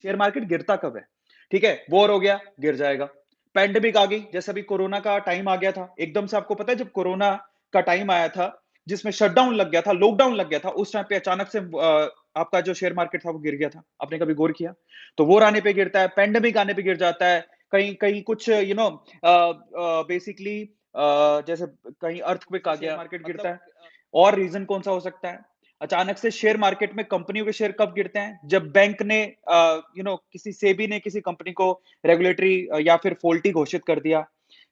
Share market गिरता कब है? ठीक है, वॉर हो गया, गिर जाएगा। पैंडेमिक आ गई, जैसे अभी कोरोना का टाइम आ गया था। एकदम से आपको पता है जब कोरोना का टाइम आया था, जिसमें शटडाउन लग गया था, लॉकडाउन लग गया था, उस टाइम पे अचानक से आपका जो शेयर मार्केट था वो गिर गया था। आपने कभी गौर किया? तो वॉर आने पे गिरता है, पैंडेमिक आने पे गिर जाता है, कहीं कहीं कुछ बेसिकली जैसे कहीं अर्थक्वेक आ गया, मार्केट गिरता है। और रीज़न कौन-सा हो सकता है? अचानक से शेयर मार्केट में कंपनियों के शेयर कब गिरते हैं? जब बैंक ने किसी सेबी ने किसी कंपनी को रेगुलेटरी या फिर फॉल्टी घोषित कर दिया,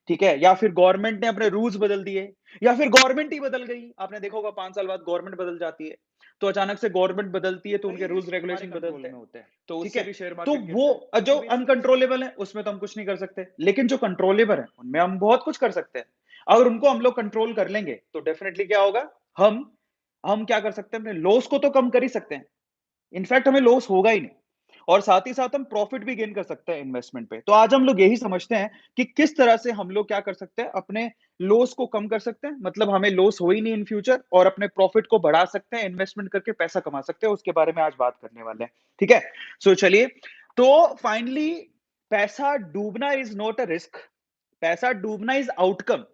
ठीक है? या फिर गवर्नमेंट ने अपने रूल्स बदल दिए या फिर गवर्नमेंट ही बदल गई। आपने देखा होगा 5 साल बाद गवर्नमेंट बदल जाती है। तो अचानक से गवर्नमेंट बदलती है तो उनके रूल्स रेगुलेशन बदलते हैं, होते हैं, तो ठीक उससे है? भी शेयर तो मार्केट वो गिरता है। जो तो बेसिकली अनकंट्रोलेबल है उसमें तो हम कुछ नहीं कर सकते। लेकिन जो कंट्रोलेबल है, उनमें हम बहुत कुछ कर सकते हैं। अगर उनको हम लोग कंट्रोल कर लेंगे, तो डेफिनिटली क्या होगा? हम हम क्या कर सकते हैं? अपने लॉस को तो कम कर ही सकते हैं। इनफैक्ट हमें लॉस होगा ही नहीं और साथ ही साथ हम प्रॉफिट भी गेन कर सकते हैं इन्वेस्टमेंट पे। तो आज हम लोग यही समझते हैं कि किस तरह से हम लोग क्या कर सकते हैं, अपने लॉस को कम कर सकते हैं, मतलब हमें लॉस हो ही नहीं इन फ्यूचर और अपने प्रॉफिट को बढ़ा सकते हैं, इन्वेस्टमेंट करके पैसा कमा सकते हैं। उसके बारे में आज बात करने वाले हैं, ठीक है? सो चलिए, तो फाइनली पैसा डूबना इज़ नॉट अ रिस्क, पैसा डूबना इज़ आउटकम।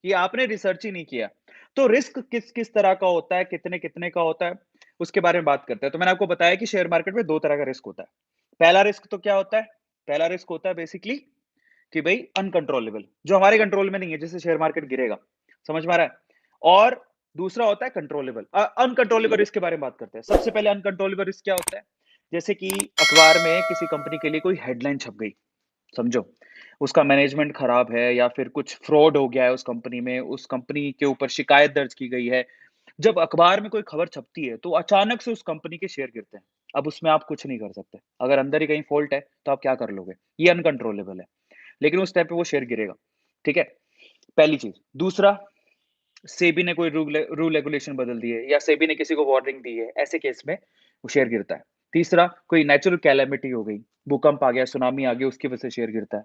ये आपने रिसर्च ही नहीं किया। तो रिस्क किस-किस तरह का होता है, कितने-कितने का होता है, उसके बारे में बात करते हैं। तो मैंने आपको बताया कि शेयर मार्केट में 2 तरह का रिस्क होता है। पहला रिस्क तो क्या होता है? पहला रिस्क होता है बेसिकली कि भई अनकंट्रोलेबल, जो हमारे कंट्रोल में नहीं है, जैसे शेयर मार्केट गिरेगा, समझ में आ रहा है? और दूसरा होता है कंट्रोलेबल। अनकंट्रोलेबल रिस्क के बारे में बात करते हैं। सबसे पहले अनकंट्रोलेबल रिस्क क्या होता है? जैसे कि अखबार में किसी कंपनी के लिए कोई हेडलाइन छप गई, समझो, उसका मैनेजमेंट खराब है या फिर कुछ फ्रॉड हो गया है उस कंपनी में, उस कंपनी के ऊपर शिकायत दर्ज की गई है। जब अखबार में कोई खबर छपती है, तो अचानक से उस कंपनी के शेयर गिरते हैं। अब उसमें आप कुछ नहीं कर सकते। अगर अंदर ही कहीं फ़ॉल्ट है, तो आप क्या कर लोगे? ये अनकंट्रोलेबल है। लेकिन उस टाइम पे वो शेयर गिरेगा, ठीक है? पहली चीज़। दूसरा, सेबी ने कोई रूल रेगुलेशन बदल दिए या सेबी ने किसी को वार्निंग दी है, ऐसे केस में वो शेयर गिरता है। तीसरा, कोई नेचुरल कैलामिटी हो गई, भूकंप आ गया, सुनामी आ गई, उसकी वजह से शेयर गिरता है।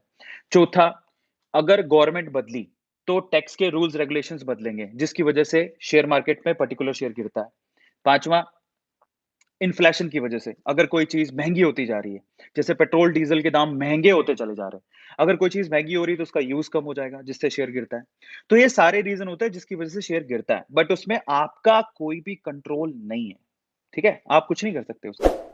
चौथा, अगर गवर्नमेंट बदली, तो टैक्स के रूल्स रेगुलेशंस बदलेंगे, जिसकी वजह से शेयर मार्केट में पर्टिकुलर शेयर गिरता है। पाँचवाँ, इन्फ्लेशन की वजह से, अगर कोई चीज़ महँगी होती जा रही है, जैसे पेट्रोल, डीज़ल के दाम महँगे होते चले जा रहे हैं। अगर कोई चीज़ महँगी हो रही है, तो उसका यूज़ कम हो जाएगा, जिससे शेयर गिरता है। तो ये सारे रीज़न होते हैं, जिसकी वजह से शेयर गिरता है, बट उसमें आपका कोई भी कंट्रोल नहीं है, ठीक है? आप कुछ नहीं कर सकते उसमें।